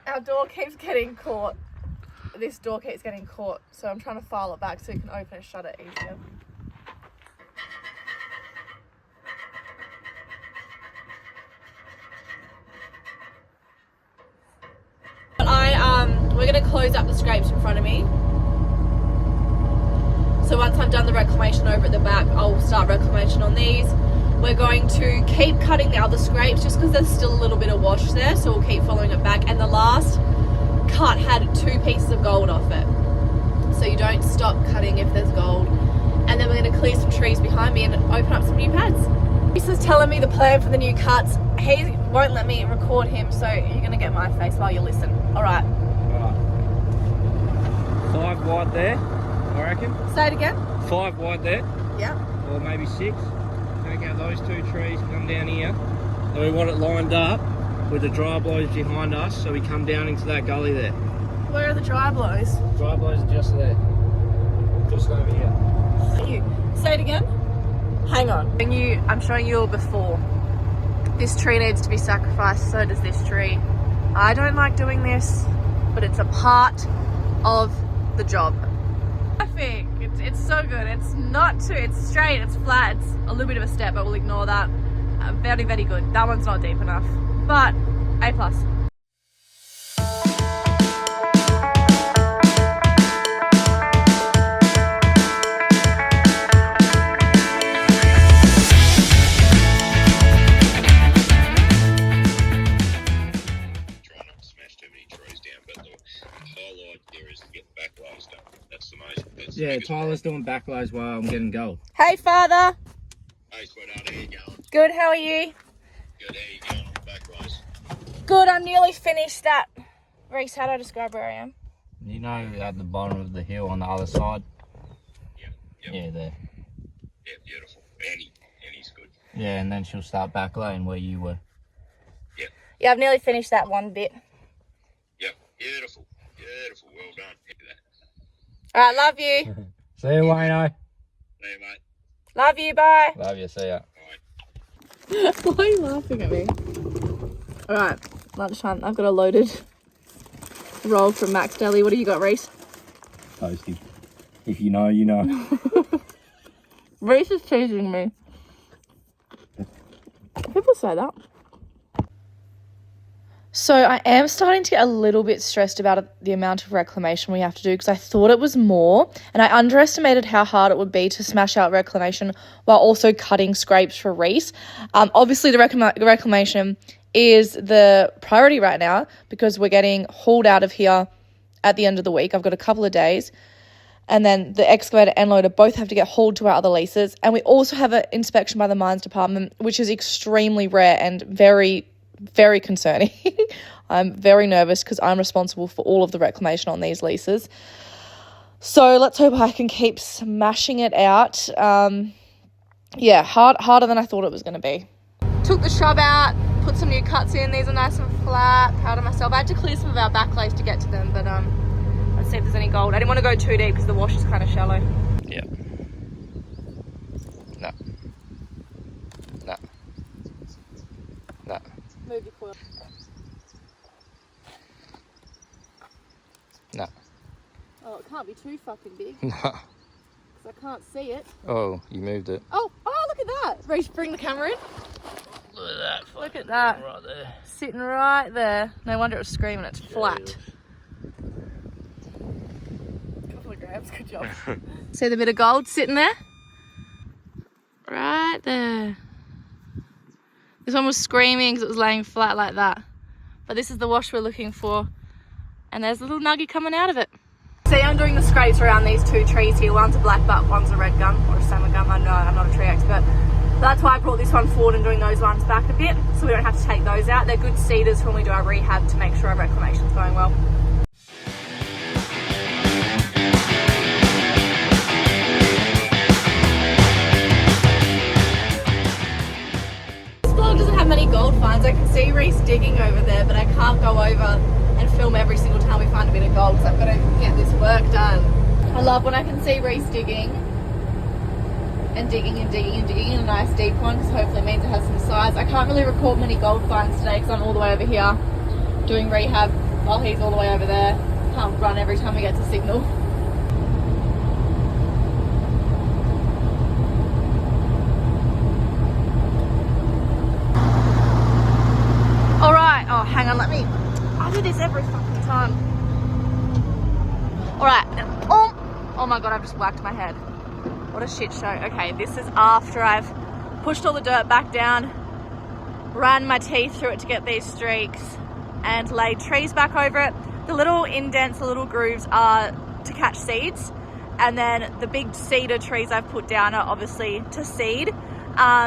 Our door keeps getting caught. This door keeps getting caught, so I'm trying to file it back so you can open and shut it easier. We're gonna close up the scrapes in front of me. So once I've done the reclamation over at the back, I'll start reclamation on these. We're going to keep cutting the other scrapes just because there's still a little bit of wash there, so we'll keep following it back. And the last cut had 2 pieces of gold off it, so you don't stop cutting if there's gold. And then we're going to clear some trees behind me and open up some new pads. Reece is telling me the plan for the new cuts. He won't let me record him, so you're going to get my face while you listen. All right. 5 wide there, I reckon. Say it again. 5 wide there. Yep. Or maybe 6. Take out those 2 trees, come down here. Then we want it lined up with the dry blows behind us, so we come down into that gully there. Where are the dry blows? Dry blows are just there. Just over here. Say it again. Hang on. I'm showing you all before. This tree needs to be sacrificed, so does this tree. I don't like doing this, but it's a part of the job. Perfect. It's so good. It's straight, it's flat, it's a little bit of a step, but we'll ignore that. Very, very good. That one's not deep enough, but A+. Yeah, Tyler's doing backloads while I'm getting gold. Hey, Father. Hey, sweetheart, how you going? Good, how are you? Good, how you going on the backloads? Good, I'm nearly finished that. Reece, how do I describe where I am? You know, at the bottom of the hill on the other side? Yep. Yeah, there. Yeah, beautiful. Annie's good. Yeah, and then she'll start backloading where you were. Yep. Yeah, I've nearly finished that one bit. Yep, beautiful. Well done. All right, love you. See you, Wayno. See you, mate. Love you, bye. Love you, see ya. Bye. Why are you laughing at me? All right, lunchtime. I've got a loaded roll from Max Deli. What do you got, Reece? Toasty. If you know, you know. Reece is teasing me. People say that. So I am starting to get a little bit stressed about the amount of reclamation we have to do, because I thought it was more, and I underestimated how hard it would be to smash out reclamation while also cutting scrapes for Reece. Obviously, the reclamation is the priority right now because we're getting hauled out of here at the end of the week. I've got a couple of days, and then the excavator and loader both have to get hauled to our other leases, and we also have an inspection by the mines department, which is extremely rare and very, very concerning. I'm very nervous because I'm responsible for all of the reclamation on these leases. So let's hope I can keep smashing it out. Yeah, harder than I thought it was going to be. Took the shrub out, put some new cuts in. These are nice and flat. Proud of myself. I had to clear some of our backlays to get to them, but let's see if there's any gold. I didn't want to go too deep because the wash is kind of shallow. Yeah. No. No. No. Move your coil. No. Oh, it can't be too fucking big. No. Because I can't see it. Oh, you moved it. Oh, look at that. Reece, bring the camera in. Look at that. Look at that. Right there. Sitting right there. No wonder it was screaming. It's flat. Couple of grams. Good job. See the bit of gold sitting there? Right there. This one was screaming because it was laying flat like that. But this is the wash we're looking for. And there's a little nugget coming out of it. See, I'm doing the scrapes around these 2 trees here. One's a black butt, one's a red gum, or a salmon gum. I know, I'm not a tree expert. But that's why I brought this one forward and doing those ones back a bit, so we don't have to take those out. They're good cedars for when we do our rehab to make sure our reclamation's going well. This vlog doesn't have many gold finds. I can see Reece digging over there, but I can't go over and film every single time we find a bit of gold because I've got to get this work done. I love when I can see Reece digging and digging and digging and digging in a nice deep one, because hopefully it means it has some size. I can't really record many gold finds today because I'm all the way over here doing rehab while he's all the way over there. Can't run every time he gets a signal. Alright, oh hang on, I do this every fucking time. Alright, oh my god, I've just whacked my head. What a shit show. Okay, this is after I've pushed all the dirt back down, ran my teeth through it to get these streaks, and laid trees back over it. The little indents, the little grooves are to catch seeds, and then the big cedar trees I've put down are obviously to seed.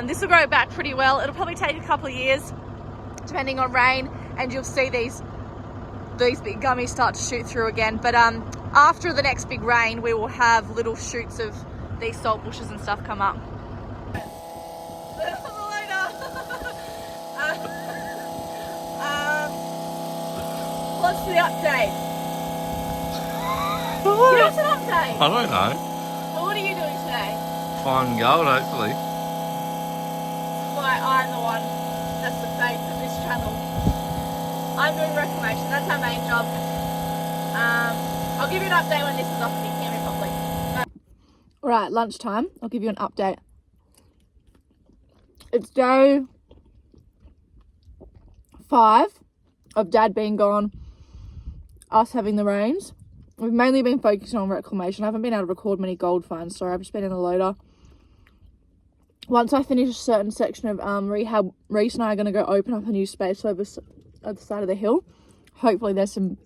This will grow back pretty well. It'll probably take a couple of years, depending on rain, and you'll see these big gummies start to shoot through again. But after the next big rain, we will have little shoots of these salt bushes and stuff come up. What's the update? Give us an update. I don't know. Well, what are you doing today? Finding gold, hopefully. Why I'm the one that's the face of this channel. I'm doing reclamation. That's our main job. I'll give you an update when this is off if you can hear me properly. Alright, lunchtime. I'll give you an update. It's day 5 of Dad being gone, us having the rains. We've mainly been focusing on reclamation. I haven't been able to record many gold finds, so I've just been in the loader. Once I finish a certain section of rehab, Reece and I are going to go open up a new space over at the side of the hill. Hopefully there's some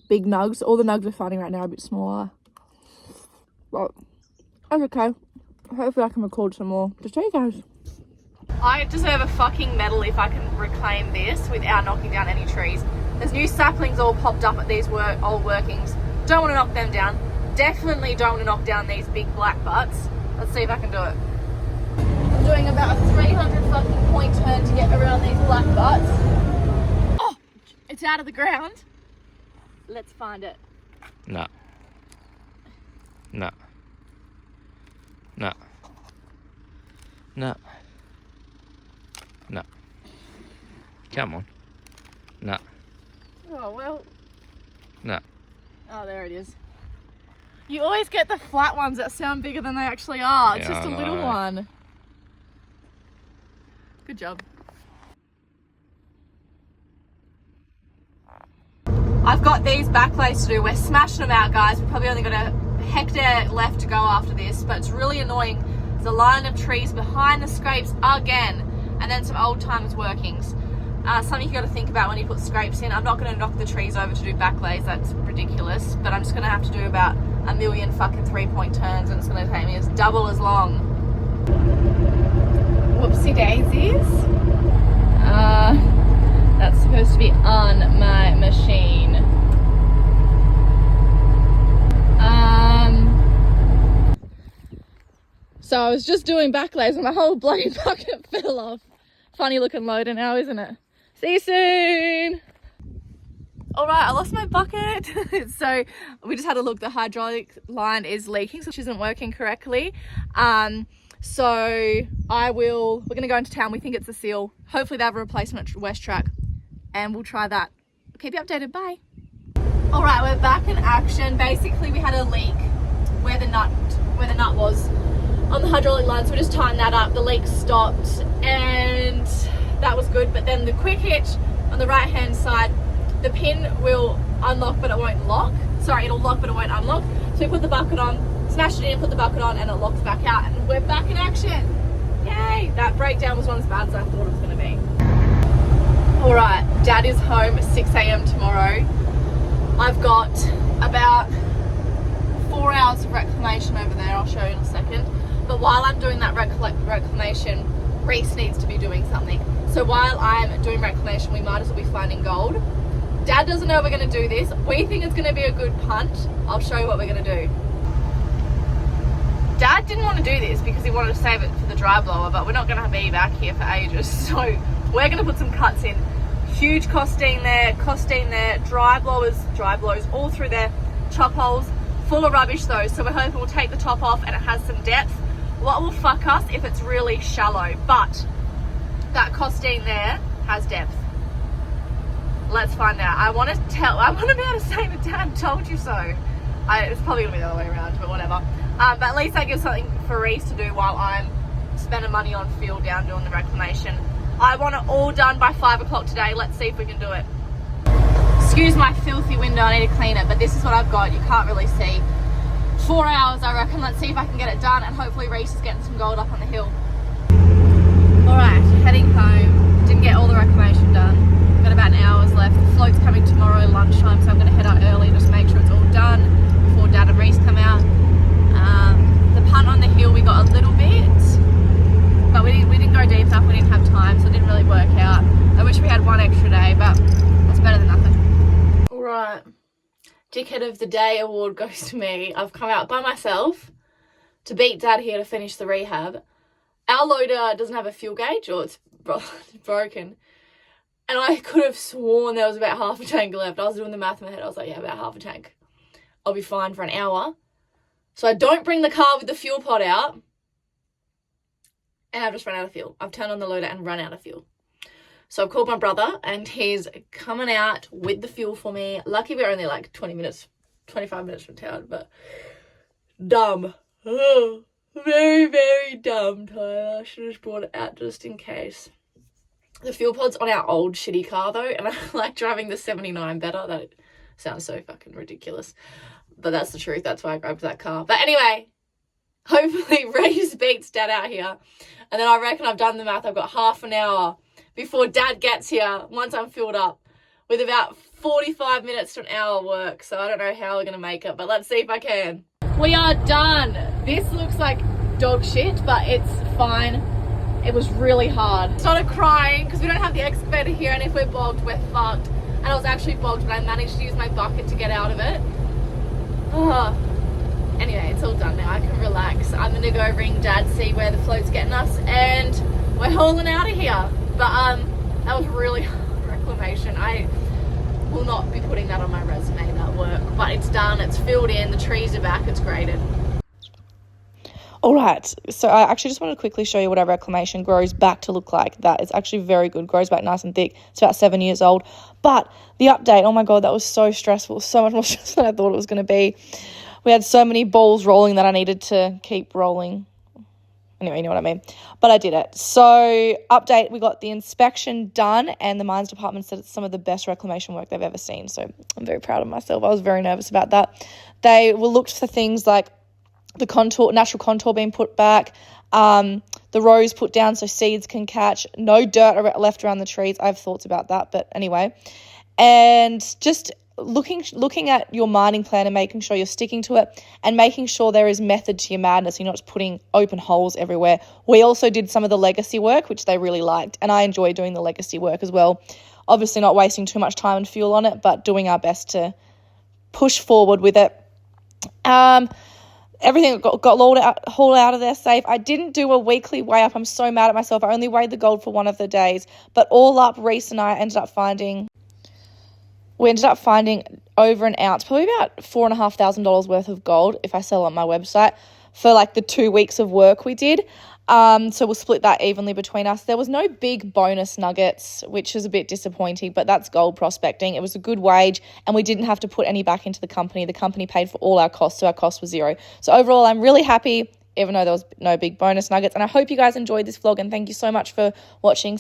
big nugs. All the nugs we're finding right now are a bit smaller. But that's okay. Hopefully I can record some more. Just show you guys. I deserve a fucking medal if I can reclaim this without knocking down any trees. There's new saplings all popped up at these old workings. Don't want to knock them down. Definitely don't want to knock down these big black butts. Let's see if I can do it. I'm doing about a 300 fucking point turn to get around these black butts. Oh, it's out of the ground. Let's find it. No. No. No. No. No. Come on. No. Oh, well. No. Oh, there it is. You always get the flat ones that sound bigger than they actually are. It's Yeah, just a I little know. one. Good job. I've got these backplays to do. We're smashing them out, guys. We've probably only got a hectare left to go after this, but it's really annoying. There's a line of trees behind the scrapes again, and then some old timers workings. Something you got to think about when you put scrapes in. I'm not going to knock the trees over to do backlays. That's ridiculous. But I'm just going to have to do about a million fucking 3-point turns, and it's going to take me double as long. Whoopsie daisies. That's supposed to be on my machine. So I was just doing backlays and my whole bloody bucket fell off. Funny looking loader now, isn't it? See you soon. All right, I lost my bucket. So we just had a look. The hydraulic line is leaking, which isn't working correctly. So we're gonna go into town. We think it's a seal. Hopefully they have a replacement West Track, and we'll try that. I'll keep you updated. Bye. All right, we're back in action. Basically, we had a leak where the nut was on the hydraulic line, so we just tightened that up. The leak stopped, and that was good. But then the quick hitch on the right hand side, the pin will unlock but it won't lock. Sorry, it'll lock but it won't unlock. So we put the bucket on, smashed it in, put the bucket on, and it locks back out, and we're back in action. Yay! That breakdown was not as bad as I thought it was going to be. All right, Dad is home at 6 a.m. tomorrow. I've got about 4 hours of reclamation over there. I'll show you in a second. But while I'm doing that reclamation, Reece needs to be doing something. So while I'm doing reclamation, we might as well be finding gold. Dad doesn't know we're going to do this. We think it's going to be a good punt. I'll show you what we're going to do. Dad didn't want to do this because he wanted to save it for the dry blower, but we're not going to be back here for ages. So we're going to put some cuts in. Huge costine there, dry blows all through there, chop holes, full of rubbish though. So we're hoping we'll take the top off and it has some depth. what will fuck us if it's really shallow, but that costing there has depth. Let's find out. I want to be able to say to Dad, told you so. It's probably gonna be the other way around, but whatever. But at least that gives something for Reece to do while I'm spending money on fuel down doing the reclamation. I want it all done by 5 o'clock today. Let's see if we can do it. Excuse my filthy window, I need to clean it, but this is what I've got. You can't really see. 4 hours, I reckon. Let's see if I can get it done, and hopefully Reece is getting some gold up on the hill. Alright, heading home. Didn't get all the reclamation done. Got about an hour's left. The float's coming tomorrow lunchtime, so I'm going to head out early just to make sure it's all done before Dad and Reece come out. The punt on the hill, we got a little bit, but we didn't go deep enough. We didn't have time, so it didn't really work out. I wish we had one extra day, but that's better than nothing. Alright, Dickhead of the Day award goes to me. I've come out by myself to beat Dad here to finish the rehab. Our loader doesn't have a fuel gauge, or it's broken. And I could have sworn there was about half a tank left. I was doing the math in my head. I was like, yeah, about half a tank. I'll be fine for an hour. So I don't bring the car with the fuel pod out. And I've just run out of fuel. I've turned on the loader and run out of fuel. So I've called my brother and he's coming out with the fuel for me. Lucky we're only like 25 minutes from town, but dumb. Oh, very, very dumb, Tyler. I should have just brought it out just in case. The fuel pod's on our old shitty car though, and I like driving the 79 better. That sounds so fucking ridiculous, but that's the truth. That's why I grabbed that car. But anyway, hopefully Reece beats Dad out here, and then I reckon I've done the math. I've got half an hour before Dad gets here once I'm filled up, with about 45 minutes to an hour work. So I don't know how we're gonna make it, but let's see if I can. We are done. This looks like dog shit, but it's fine. It was really hard. I started crying because we don't have the excavator here, and if we're bogged, we're fucked. And I was actually bogged, but I managed to use my bucket to get out of it. Anyway, it's all done now. I can relax. I'm gonna go ring Dad, see where the float's getting us, and we're hauling out of here. But that was really hard reclamation. I will not be putting that on my resume, that work, but it's done. It's filled in. The trees are back. It's graded. All right, so I actually just wanted to quickly show you what our reclamation grows back to look like. That is actually very good, grows back nice and thick. It's about 7 years old. But the update, oh my God, that was so stressful, so much more stressful than I thought it was going to be. We had so many balls rolling that I needed to keep rolling. Anyway, you know what I mean. But I did it. So update, we got the inspection done, and the mines department said it's some of the best reclamation work they've ever seen. So I'm very proud of myself. I was very nervous about that. They were looked for things like the contour, natural contour being put back, the rows put down so seeds can catch, no dirt left around the trees. I have thoughts about that, but anyway. And just looking at your mining plan and making sure you're sticking to it, and making sure there is method to your madness. You're not just putting open holes everywhere. We also did some of the legacy work, which they really liked, and I enjoy doing the legacy work as well. Obviously not wasting too much time and fuel on it, but doing our best to push forward with it. Everything got hauled out of there safe. I didn't do a weekly weigh up. I'm so mad at myself. I only weighed the gold for one of the days. But all up, Reece and I ended up finding over an ounce, probably about $4,500 worth of gold if I sell on my website for like the 2 weeks of work we did. So we'll split that evenly between us. There was no big bonus nuggets, which is a bit disappointing, but that's gold prospecting. It was a good wage, and we didn't have to put any back into the company. The company paid for all our costs, so our cost was zero. So overall, I'm really happy, even though there was no big bonus nuggets. And I hope you guys enjoyed this vlog, and thank you so much for watching.